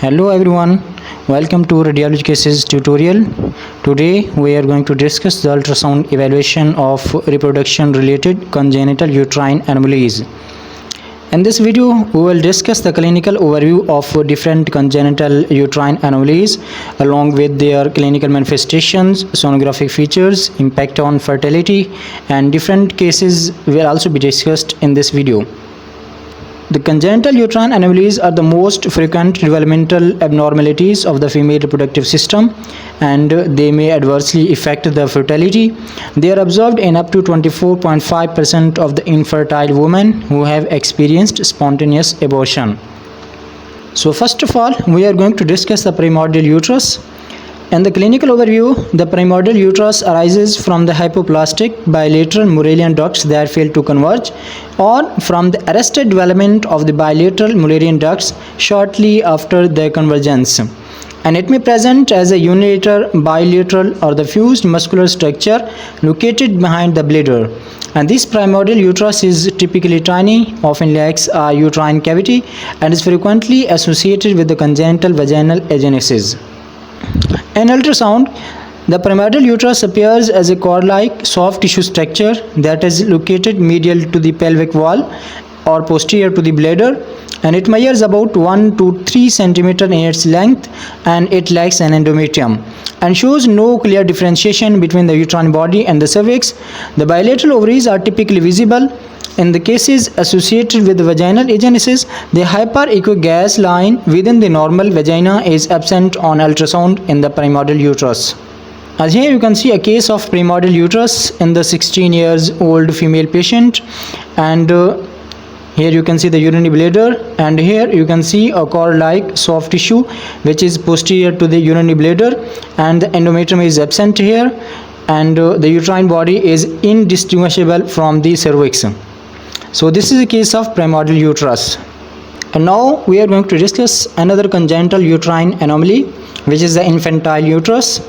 Hello everyone, welcome to Radiology Cases tutorial. Today we are going to discuss the ultrasound evaluation of reproduction-related congenital uterine anomalies. In this video, we will discuss the clinical overview of different congenital uterine anomalies along with their clinical manifestations, sonographic features, impact on fertility, and different cases will also be discussed in this video. The congenital uterine anomalies are the most frequent developmental abnormalities of the female reproductive system, and they may adversely affect the fertility. They are observed in up to 24.5% of the infertile women who have experienced spontaneous abortion. So first of all, we are going to discuss the primordial uterus. In the clinical overview, the primordial uterus arises from the hypoplastic bilateral Mullerian ducts that fail to converge, or from the arrested development of the bilateral Mullerian ducts shortly after their convergence. And it may present as a unilateral, bilateral, or the fused muscular structure located behind the bladder. And this primordial uterus is typically tiny, often lacks a uterine cavity, and is frequently associated with the congenital vaginal agenesis. In ultrasound, the primordial uterus appears as a cord-like soft tissue structure that is located medial to the pelvic wall or posterior to the bladder, and it measures about 1 to 3 cm in its length, and it lacks an endometrium and shows no clear differentiation between the uterine body and the cervix. The bilateral ovaries are typically visible. In the cases associated with vaginal agenesis, the hyperechoic gas line within the normal vagina is absent on ultrasound in the primordial uterus. As here you can see a case of primordial uterus in the 16 years old female patient, and here you can see the urinary bladder, and here you can see a cord-like soft tissue which is posterior to the urinary bladder, and the endometrium is absent here, and the uterine body is indistinguishable from the cervix. So this is a case of primordial uterus. And now we are going to discuss another congenital uterine anomaly, which is the infantile uterus.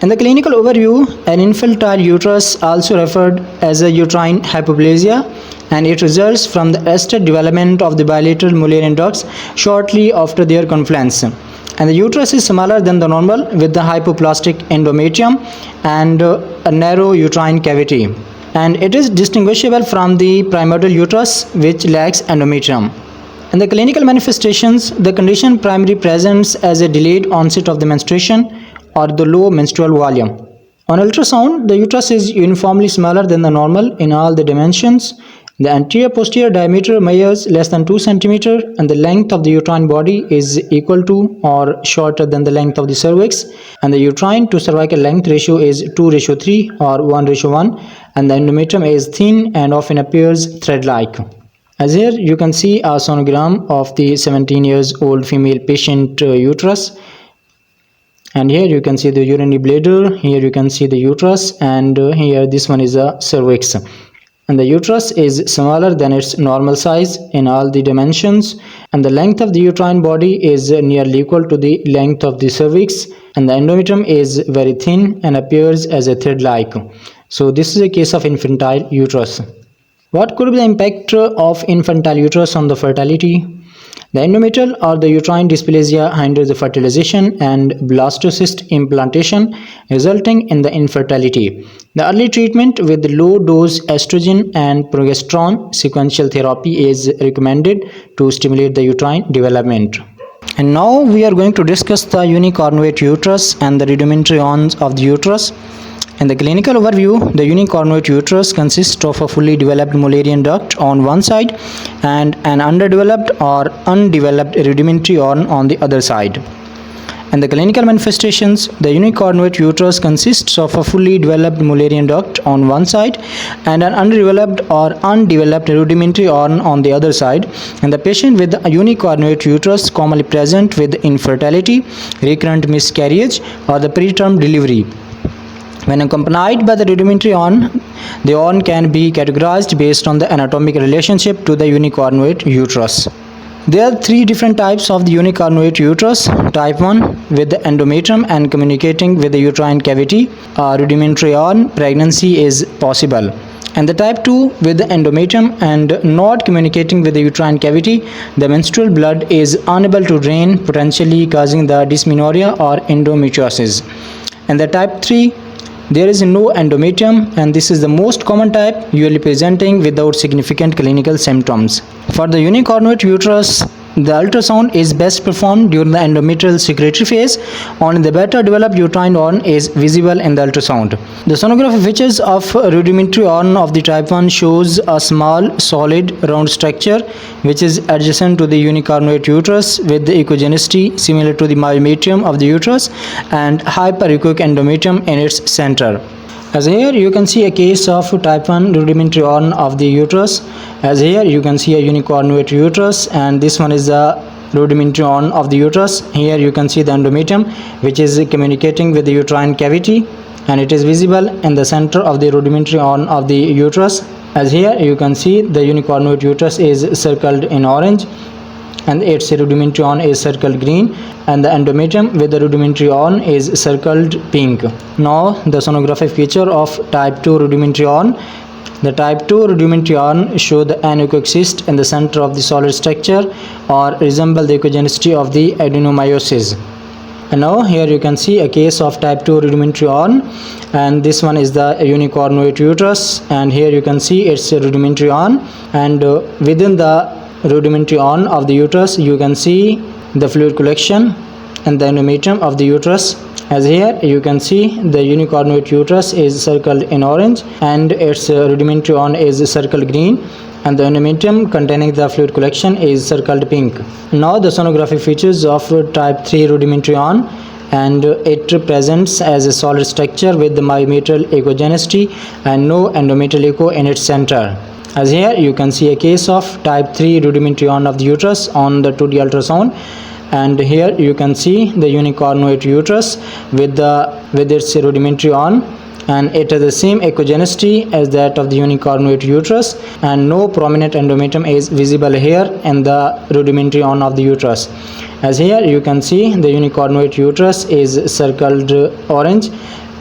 In the clinical overview, an infantile uterus, also referred as a uterine hypoplasia, and it results from the arrested development of the bilateral Mullerian ducts shortly after their confluence. And the uterus is smaller than the normal, with the hypoplastic endometrium and a narrow uterine cavity. And it is distinguishable from the primordial uterus, which lacks endometrium. In the clinical manifestations, the condition primarily presents as a delayed onset of the menstruation or the low menstrual volume. On ultrasound, the uterus is uniformly smaller than the normal in all the dimensions. The anterior-posterior diameter measures less than 2 cm, and the length of the uterine body is equal to or shorter than the length of the cervix, and the uterine to cervical length ratio is 2:3 or 1:1, and the endometrium is thin and often appears thread-like. As here you can see a sonogram of the 17 years old female patient uterus, and here you can see the urinary bladder, here you can see the uterus, and here this one is a cervix. And the uterus is smaller than its normal size in all the dimensions, and the length of the uterine body is nearly equal to the length of the cervix, and the endometrium is very thin and appears as a thread-like. So this is a case of infantile uterus. What could be the impact of infantile uterus on the fertility? The endometrial or the uterine dysplasia hinders the fertilization and blastocyst implantation, resulting in the infertility. The early treatment with low-dose estrogen and progesterone sequential therapy is recommended to stimulate the uterine development. And now we are going to discuss the unicornuate uterus and the rudimentary horns of the uterus. In the clinical overview, the unicornuate uterus consists of a fully developed Mullerian duct on one side and an underdeveloped or undeveloped rudimentary horn on the other side. In the clinical manifestations, the unicornuate uterus consists of a fully developed Mullerian duct on one side and an underdeveloped or undeveloped rudimentary horn on the other side, and the patient with a unicornuate uterus commonly present with infertility, recurrent miscarriage, or the preterm delivery. When accompanied by the rudimentary horn, the horn can be categorized based on the anatomic relationship to the unicornuate uterus. There are 3 different types of the unicornuate uterus. Type 1, with the endometrium and communicating with the uterine cavity, a rudimentary horn, pregnancy is possible. And the type 2 with the endometrium and not communicating with the uterine cavity, the menstrual blood is unable to drain, potentially causing the dysmenorrhea or endometriosis. And the type 3, there is no endometrium, and this is the most common type, usually presenting without significant clinical symptoms. For the unicornuate uterus, the ultrasound is best performed during the endometrial secretory phase. Only the better developed uterine horn is visible in the ultrasound. The sonographic features of rudimentary horn of the type 1 shows a small, solid, round structure which is adjacent to the unicornuate uterus with the echogenicity similar to the myometrium of the uterus and hyperechoic endometrium in its center. As here you can see a case of type 1 rudimentary horn of the uterus. As here you can see a unicornuate uterus, and this one is the rudimentary horn of the uterus. Here you can see the endometrium which is communicating with the uterine cavity, and it is visible in the center of the rudimentary horn of the uterus. As here you can see the unicornuate uterus is circled in orange and its rudimentary horn is circled green, and the endometrium with the rudimentary horn is circled pink. Now the sonographic feature of type 2 rudimentary horn. The type 2 rudimentary horn show the anechoic cyst in the center of the solid structure or resemble the echogenicity of the adenomyosis. And now here you can see a case of type 2 rudimentary horn, and this one is the unicornuate uterus, and here you can see its rudimentary horn, and within the rudimentary horn of the uterus you can see the fluid collection and the endometrium of the uterus. As here you can see the unicornuate uterus is circled in orange and its rudimentary horn is circled green, and the endometrium containing the fluid collection is circled pink. Now the sonographic features of type 3 rudimentary horn, and it presents as a solid structure with the myometrial echogenicity and no endometrial echo in its center. As here you can see a case of type 3 rudimentary horn of the uterus on the 2D ultrasound, and here you can see the unicornuate uterus with its rudimentary horn, and it has the same echogenicity as that of the unicornuate uterus, and no prominent endometrium is visible here in the rudimentary horn of the uterus. As here you can see the unicornuate uterus is circled orange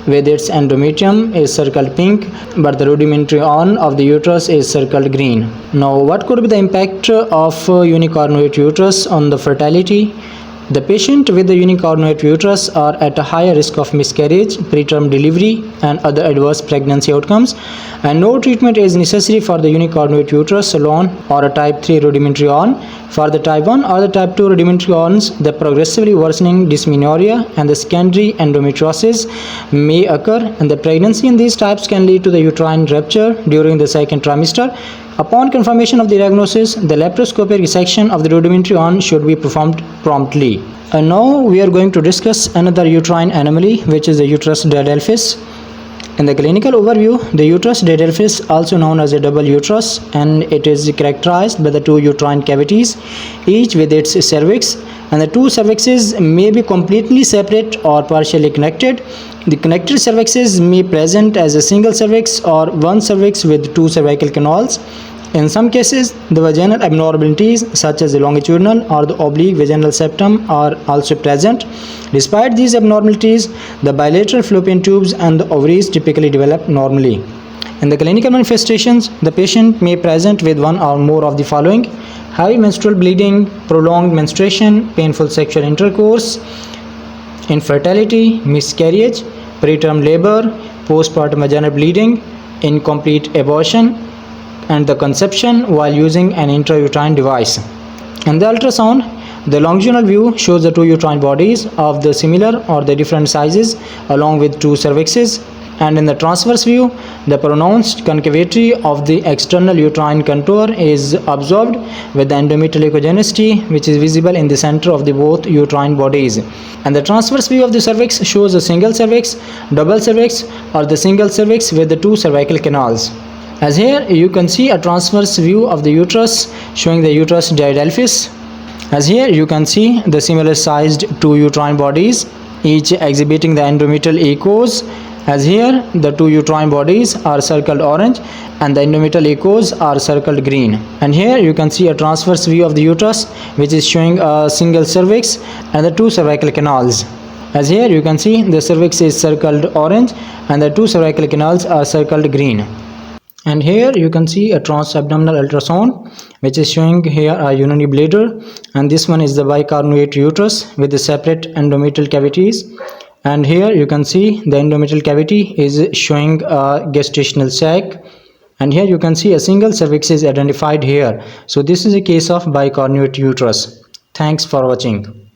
with its endometrium is circled pink, but the rudimentary horn of the uterus is circled green. Now what could be the impact of unicornuate uterus on the fertility? The patient with the unicornuate uterus are at a higher risk of miscarriage, preterm delivery and other adverse pregnancy outcomes, and no treatment is necessary for the unicornuate uterus alone or a type 3 rudimentary horn. For the type 1 or the type 2 rudimentary horns, the progressively worsening dysmenorrhea and the secondary endometriosis may occur, and the pregnancy in these types can lead to the uterine rupture during the second trimester. Upon confirmation of the diagnosis, the laparoscopic resection of the rudimentary horn should be performed promptly. And now we are going to discuss another uterine anomaly, which is the uterus diadelphys. In the clinical overview, the uterus diadelphys, also known as a double uterus, and it is characterized by the two uterine cavities, each with its cervix, and the two cervixes may be completely separate or partially connected. The connected cervixes may present as a single cervix or one cervix with two cervical canals. In some cases, the vaginal abnormalities such as the longitudinal or the oblique vaginal septum are also present. Despite these abnormalities, the bilateral fallopian tubes and the ovaries typically develop normally. In the clinical manifestations, the patient may present with one or more of the following: heavy menstrual bleeding, prolonged menstruation, painful sexual intercourse, infertility, miscarriage, preterm labor, postpartum vaginal bleeding, incomplete abortion, and the conception while using an intrauterine device. In the ultrasound, the longitudinal view shows the two uterine bodies of the similar or the different sizes along with two cervixes, and in the transverse view, the pronounced concavity of the external uterine contour is observed with the endometrial echogenicity which is visible in the center of the both uterine bodies. And the transverse view of the cervix shows a single cervix, double cervix, or the single cervix with the two cervical canals. As here you can see a transverse view of the uterus showing the uterus diadelphys. As here you can see the similar sized two uterine bodies, each exhibiting the endometrial echoes. As here the two uterine bodies are circled orange and the endometrial echoes are circled green. And here you can see a transverse view of the uterus which is showing a single cervix and the two cervical canals. As here you can see the cervix is circled orange and the two cervical canals are circled green. And here you can see a transabdominal ultrasound which is showing here a urinary bladder, and this one is the bicornuate uterus with the separate endometrial cavities. And here you can see the endometrial cavity is showing a gestational sac, and here you can see a single cervix is identified here. So this is a case of bicornuate uterus. Thanks for watching.